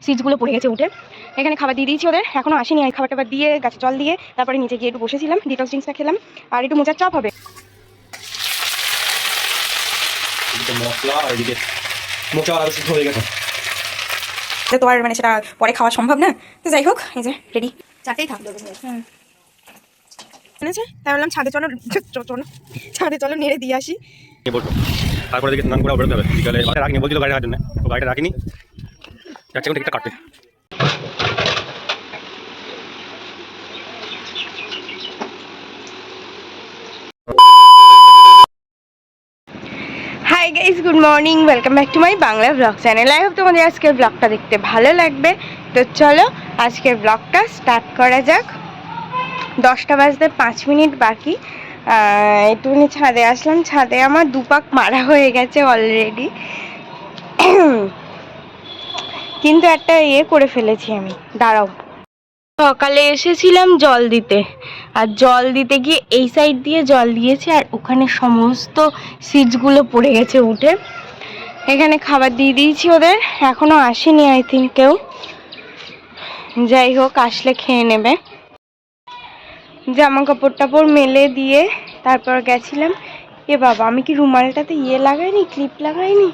সিডসগুলো পড়ে গেছে উঠে। এখানে খাবার দিয়ে দিয়েছি ওদের, এখনো আসেনি। আমি খাবার টাবার দিয়ে গাছে জল দিয়ে তারপরে নিচে গিয়ে একটু বসেছিলাম, ডিটক্স ড্রিঙ্কসটা খেলাম আর একটু মোচার চপ হবে। মশলা আর এদিকে মোচা আর সিদ্ধ হয়ে গেছে। তো আর মানে সেটা পরে খাওয়া সম্ভব না, তো যাই হোক এই যে রেডি, চারটেই থাকবে। এনেছে তাই বললাম ছাদে চলো, ছাদে চলো নেড়ে দিয়ে আসি। তারপরে দেখি স্নান করে বেরোতে হবে বিকালে। রাখিনি বলছিল গাড়ি রাখার জন্য, তো গাড়িটা রাখিনি, যাচ্ছে এখন টিকিটটা কাটতে। Hi guys, good morning, welcome back to my Bangla blog channel. I hope তোমাদের আজকের ব্লগটা দেখতে ভালো লাগবে। তো চলো আজকের ব্লগটা স্টার্ট করা যাক। 10টা বাজতে 5 মিনিট বাকি। একটুখানি ছাদে আসলাম, ছাদে আমার দুপাক মারা হয়ে গেছে অলরেডি, কিন্তু একটা করে ফেলেছি আমি। দাঁড়াও, সকালে এসেছিলাম জল দিতে, আর জল দিতে গিয়ে এই সাইড দিয়ে জল দিয়েছি আর ওখানে সমস্ত সিডসগুলো পড়ে গেছে উঠে। এখানে খাবার দিয়ে দিয়েছি ওদের, এখনো আসেনি আই থিঙ্ক কেউ। যাই হোক, আসলে খেয়ে নেবে। জামা কাপড় টাপড় মেলে দিয়ে তারপর গেছিলাম। এ বাবা, আমি কি রুমালটাতে লাগাইনি, ক্লিপ লাগাইনি,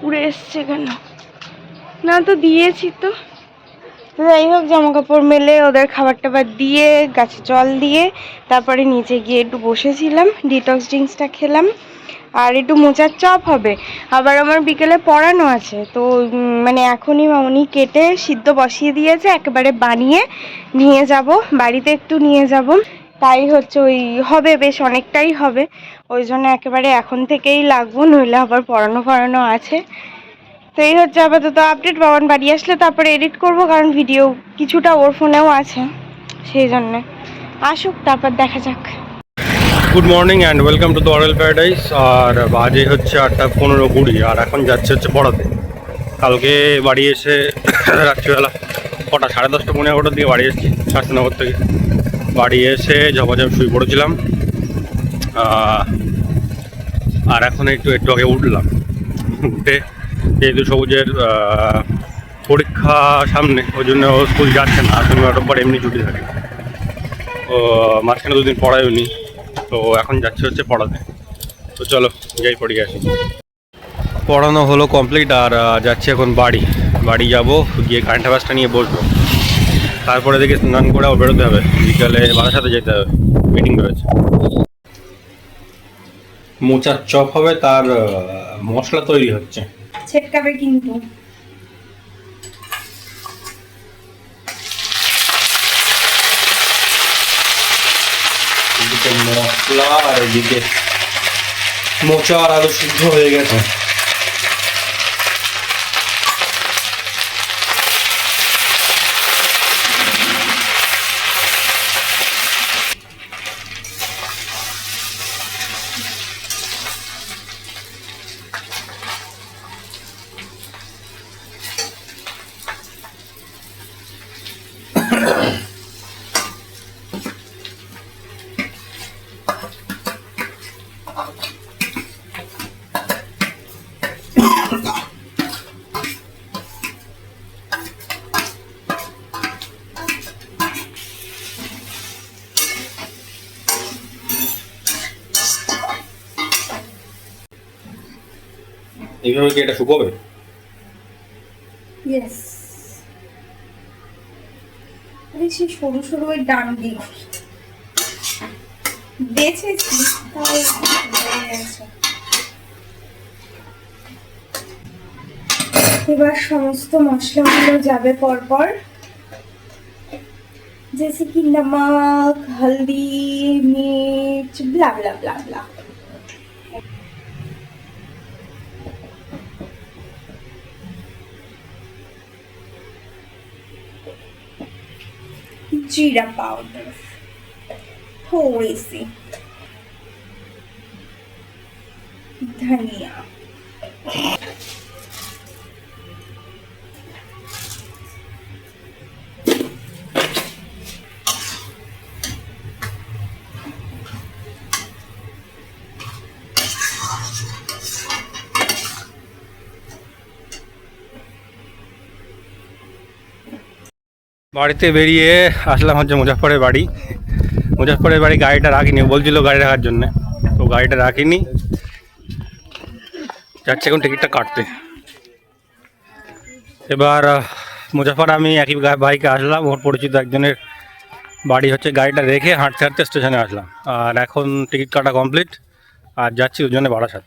উড়ে এসছে কেন? না তো দিয়েছি তো। যাই হোক, জামা কাপড় মেলে ওদের খাবার টাবার দিয়ে গাছে জল দিয়ে তারপরে নিচে গিয়ে একটু বসেছিলাম, ডিটক্স ড্রিঙ্কসটা খেলাম আর একটু মোচার চপ হবে। আবার আমার বিকেলে পড়ানো আছে, তো মানে এখনই মামনি কেটে সিদ্ধ বসিয়ে দিয়েছে, একেবারে বানিয়ে নিয়ে যাব বাড়িতে, একটু নিয়ে যাব। তাই হচ্ছে ওই হবে, বেশ অনেকটাই হবে, ওই জন্য একেবারে এখন থেকেই লাগবো, নইলে আবার পড়ানো আছে। তো এই হচ্ছে আপাতত আপডেট। বাবান বাড়ি আসলে তারপরে এডিট করব, কারণ ভিডিও কিছুটা ওর ফোনেও আছে, সেই জন্যে আসুক তারপর দেখা যাক। Good morning and welcome to the অরেল প্যারাডাইস। আর বাজে হচ্ছে 8:15-20, আর এখন যাচ্ছে হচ্ছে পড়াতে। কালকে বাড়ি এসে রাত্রিবেলা কটা 10:30-11টার দিকে বাড়ি এসেছি শাস্তিনগর থেকে। বাড়ি এসে ঝপাঝপ শুয়ে পড়েছিলাম, আর এখন একটু আগে উঠলাম। উঠে যেহেতু সবুজের পরীক্ষা সামনে, ওই জন্য ও স্কুল যাচ্ছে না, শনিবার পর এমনি ছুটি থাকে। ও মাঝখানে 2 দিন পড়ায়ওনি, তো এখন যাচ্ছে হচ্ছে পড়াতে। তো চলো যাই পড়িয়ে আসি। পড়ানো হলো কমপ্লিট, আর যাচ্ছি এখন বাড়ি যাব, গিয়ে কারেন্ট অ্যাফেয়ার্সটা নিয়ে বসবো। তারপরে দেখি স্নান করেও বেরোতে হবে, বিকালে বাবার সাথে যেতে হবে, মিটিং রয়েছে। মোচার চপ হবে, তার মশলা তৈরি হচ্ছে। ছেটকাবে কিন্তু। এদিকে মশলা আর এদিকে মোচা আর আলু সিদ্ধ হয়ে গেছে। এইভাবে কি এটা শুকোবে? ইয়েস। সেই সরু সরু ওই ডান্ডি বেছেছি, তাই এবার সমস্ত মশলাগুলো যাবে পরপর, जैसे कि नमक, हल्दी, मिर्च, ब्ला ब्ला ब्ला ब्ला। जीरा पाउडर थोड़ी सी, धनिया, বাড়িতে বেরিয়ে আসলাম হচ্ছে মুজাফরের বাড়ি। মুজাফরের বাড়ি গাড়িটা রাখিনি, বলছিল গাড়ি রাখার জন্যে, তো গাড়িটা রাখিনি, যাচ্ছে এখন টিকিটটা কাটতে। এবার মুজাফর আমি একই বাইকে আসলাম, ওর পরিচিত একজনের বাড়ি হচ্ছে, গাড়িটা রেখে হাঁটতে হাঁটতে স্টেশনে আসলাম। আর এখন টিকিট কাটা কমপ্লিট, আর যাচ্ছি ওর জন্য বারাসাত।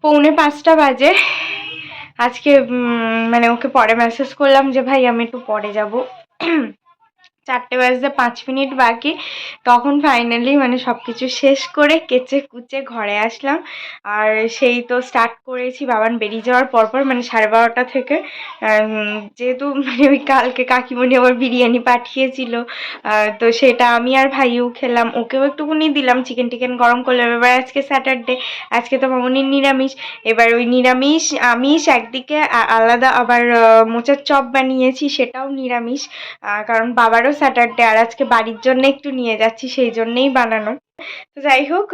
পৌনে 5টা বাজে আজকে। মানে ওকে পরে মেসেজ করলাম যে ভাই আমি একটু পরে যাব। 4টে বাজতে 5 মিনিট বাকি, তখন ফাইনালি মানে সব কিছু শেষ করে কেচে কুচে ঘরে আসলাম। আর সেই তো স্টার্ট করেছি বাবান বেরিয়ে যাওয়ার পরপর, মানে 12:30টা থেকে। যেহেতু মানে ওই কালকে কাকিমণি আবার বিরিয়ানি পাঠিয়েছিল, তো সেটা আমি আর ভাইও খেলাম, ওকেও একটুকুনি দিলাম, চিকেন টিকেন গরম করলাম। এবার আজকে স্যাটারডে, আজকে তো মামনির নিরামিষ। এবার ওই নিরামিষ আমিষ একদিকে, আলাদা আবার মোচার চপ বানিয়েছি, সেটাও নিরামিষ, কারণ বাবারও স্যাটারডে, আর আজকে বাড়ির জন্য একটু নিয়ে যাচ্ছি, সেই জন্যেই বানানো। তো যাই হোক,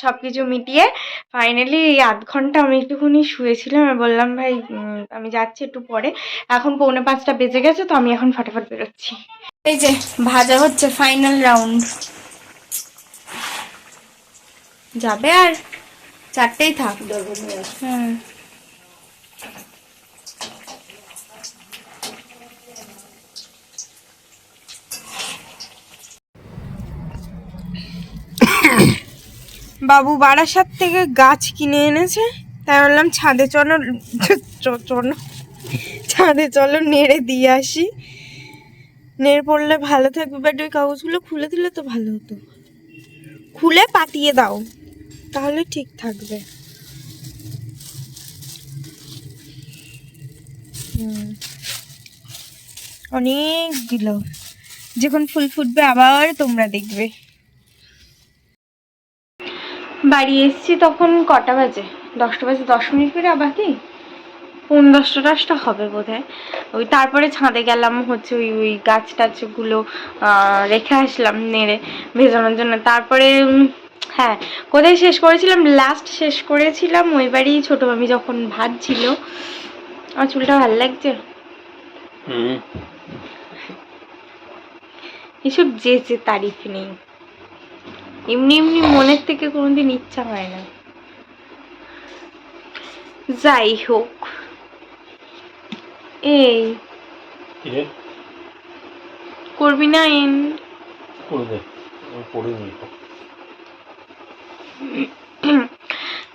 সবকিছু মিটিয়ে ফাইনালি এই 1/2 ঘন্টা আমি একটুখানি শুয়েছিলাম। আর বললাম ভাই আমি যাচ্ছি একটু পরে। এখন পৌনে 5টা বেজে গেছে, তো আমি এখন ফটাফট বেরোচ্ছি। এই যে ভাজা হচ্ছে, ফাইনাল রাউন্ড যাবে, আর 4টেই থাক। হ্যাঁ, বাবু বারাসাত থেকে গাছ কিনে এনেছে, তাই বললাম ছাদে চলো, ছাদে চলো নেড়ে দিয়ে আসি, নেড়ে পড়লে ভালো থাকবে। বাট ওই কাগজগুলো খুলে দিলে তো ভালো হতো, খুলে পাতিয়ে দাও তাহলে ঠিক থাকবে। অনেক দিল, যখন ফুল ফুটবে আবার তোমরা দেখবে। বাড়ি এসছি তখন কটা বাজে, 10টা বাজে 10 মিনিট করে, বাকি 10:10 হবে বোধহয়। ওই তারপরে ছাদে গেলাম হচ্ছে, ওই গাছ টাছগুলো রেখে আসলাম নেড়ে ভেজানোর জন্য। তারপরে হ্যাঁ, কোথায় শেষ করেছিলাম, লাস্ট শেষ করেছিলাম ওই বাড়ি ছোট মামি যখন ভাত ছিল। আমার চুলটা ভালো লাগছে, এসব যে তারিফ নেই, এমনি এমনি মনের থেকে কোনোদিন ইচ্ছা হয় না। যাই হোক, এই করবি না এন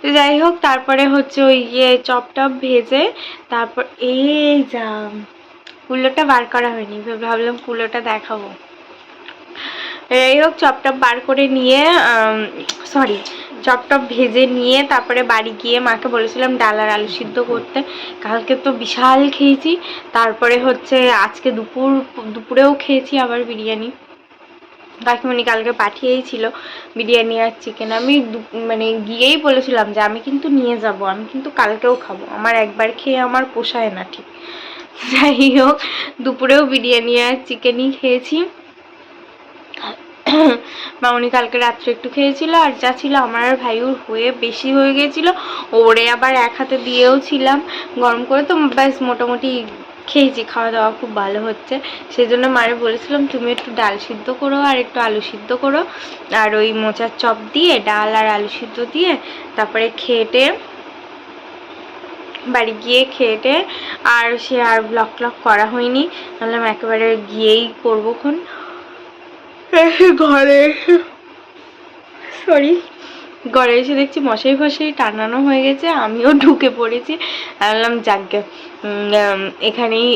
তো যাই হোক, তারপরে হচ্ছে ওই চপ টপ ভেজে, তারপর এই যা কুলোটা বার করা হয়নি, ভাবলাম কুলোটা দেখাবো। যাই হোক, চপটপ বার করে নিয়ে, সরি, চপটপ ভেজে নিয়ে তারপরে বাড়ি গিয়ে মাকে বলেছিলাম ডাল আর আলু সিদ্ধ করতে। কালকে তো বিশাল খেয়েছি, তারপরে হচ্ছে আজকে দুপুরেও খেয়েছি আবার বিরিয়ানি। কাকিমণি কালকে পাঠিয়েই ছিল বিরিয়ানি আর চিকেন। আমি মানে গিয়েই বলেছিলাম যে আমি কিন্তু নিয়ে যাব, আমি কিন্তু কালকেও খাবো, আমার একবার খেয়ে আমার পোষায় না ঠিক। যাই হোক, দুপুরেও বিরিয়ানি আর চিকেনই খেয়েছি। মামনি কালকে রাত্রে একটু খেয়েছিল, আর যা ছিল আমার আর ভাইউর হয়ে বেশি হয়ে গেছিলো, ওরে আবার এক হাতে দিয়েও ছিলাম গরম করে, তো ব্যাস মোটামুটি খেয়েছি, খাওয়া দাওয়া খুব ভালো হচ্ছে। সেই জন্য মারে বলেছিলাম তুমি একটু ডাল সিদ্ধ করো আর একটু আলু সিদ্ধ করো, আর ওই মোচার চপ দিয়ে ডাল আর আলু সিদ্ধ দিয়ে তারপরে খেটে বাড়ি গিয়ে খেটে আর সে আর ব্লগ ট্লগ করা হয়নি, বললাম একেবারে গিয়েই করবো খন ঘরে। সরি, ঘরে এসে দেখছি মশাই ফশাই টানানো হয়ে গেছে, আমিও ঢুকে পড়েছি। বললাম যাকগে এখানেই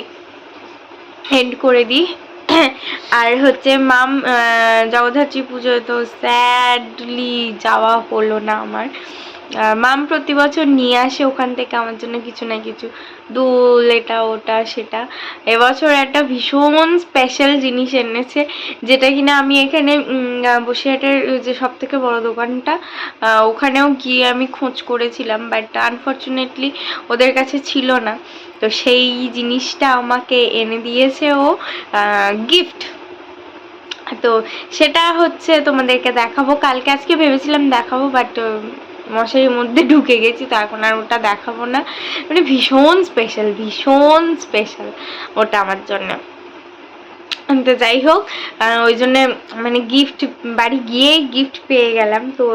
এন্ড করে দিই। আর হচ্ছে মাম জগদ্ধাত্রী পুজোয় তো স্যাডলি যাওয়া হলো না আমার। মাম প্রতি বছর নিয়ে আসে ওখান থেকে আমার জন্য কিছু না কিছু, দুল এটা ওটা সেটা। এবছর একটা ভীষণ স্পেশাল জিনিস এনেছে, যেটা কিনা আমি এখানে বসিরহাটের যে সব থেকে বড় দোকানটা ওখানেও গিয়ে আমি খোঁজ করেছিলাম, বাট আনফর্চুনেটলি ওদের কাছে ছিল না। তো সেই জিনিসটা আমাকে এনে দিয়েছে ও গিফট। তো সেটা হচ্ছে তোমাদেরকে দেখাবো কালকে, আজকে ভেবেছিলাম দেখাবো বাট মশারির মধ্যে ঢুকে গেছি, তো এখন আর ওটা দেখাবো না। মানে ভীষণ স্পেশাল ওটা আমার জন্য। তো যাই হোক, ওই জন্যে মানে গিফট বাড়ি গিয়ে গিফট পেয়ে গেলাম, তো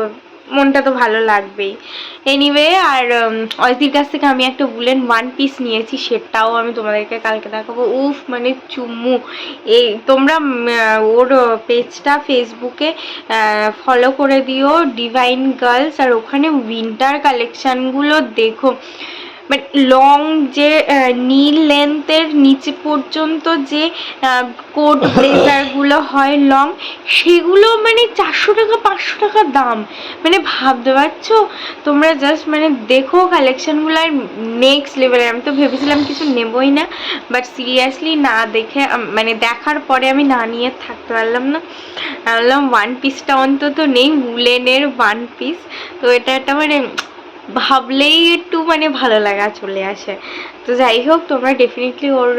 মনটা তো ভালো লাগবেই। এনিওয়ে, আর অয়তির কাছ থেকে আমি একটা উলেন ওয়ান পিস নিয়েছি, সেটাও আমি তোমাদেরকে কালকে দেখাবো। উফ মানে চুম্মু। এই তোমরা ওর পেজটা ফেসবুকে ফলো করে দিও, ডিভাইন গার্লস, আর ওখানে উইন্টার কালেকশানগুলো দেখো। মানে লং যে নীল লেন্থের নিচে পর্যন্ত যে কোট ব্লেজারগুলো হয় লং, সেগুলো মানে 400 টাকা 500 টাকা দাম। মানে ভাবতে পারছো তোমরা? জাস্ট মানে দেখো কালেকশানগুলো, আর নেক্সট লেভেলের। আমি তো ভেবেছিলাম কিছু নেবই না, বাট সিরিয়াসলি না দেখে মানে দেখার পরে আমি না নিয়ে থাকতে পারলাম না। বললাম ওয়ান পিসটা অন্তত নেই, উলেনের ওয়ান পিস। তো এটা একটা মানে ভাবলেই একটু মানে ভালো লাগা চলে আসে। তো যাই হোক, তোমরা ডেফিনেটলি ওর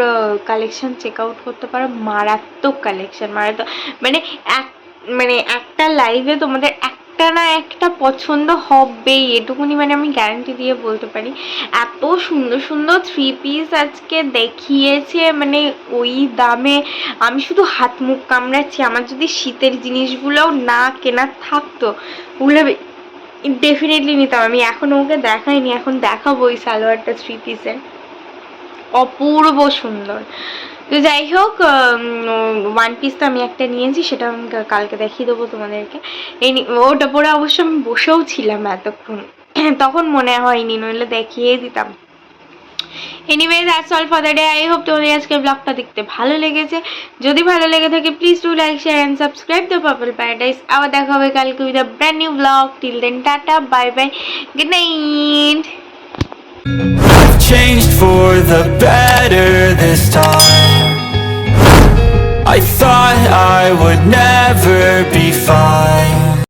কালেকশন চেক আউট করতে পারো, মারাত্মক কালেকশন, মারাত্মক। মানে একটা লাইভে তোমাদের একটা না একটা পছন্দ হবেই, এটুকুনি মানে আমি গ্যারান্টি দিয়ে বলতে পারি। এত সুন্দর সুন্দর থ্রি পিস আজকে দেখিয়েছে, মানে ওই দামে আমি শুধু হাত মুখ কামড়াচ্ছি। আমার যদি শীতের জিনিসগুলোও না কেনা থাকতো, ওগুলো ডেফিনেটলি নিতাম। আমি এখন ওকে দেখাইনি, এখন দেখাবো ওই সালোয়ারটা থ্রি পিসের, অপূর্ব সুন্দর। তো যাই হোক, ওয়ান পিস তো আমি একটা নিয়েছি, সেটা আমি কালকে দেখিয়ে দেবো তোমাদেরকে। ওটা পরে অবশ্য আমি বসেও ছিলাম এতক্ষণ, তখন মনে হয়নি, নইলে দেখিয়ে দিতাম। Anyway, that's all for the day. I hope তোমাদের আজকে ব্লগটা দেখতে ভালো লেগেছে। যদি ভালো লেগে থাকে please do like, share and subscribe the Purple Paradise. আবার দেখা হবে কালকে with a brand new blog. Till then, tata, bye bye, good night. I've changed for the better this time. I thought I would never be fine.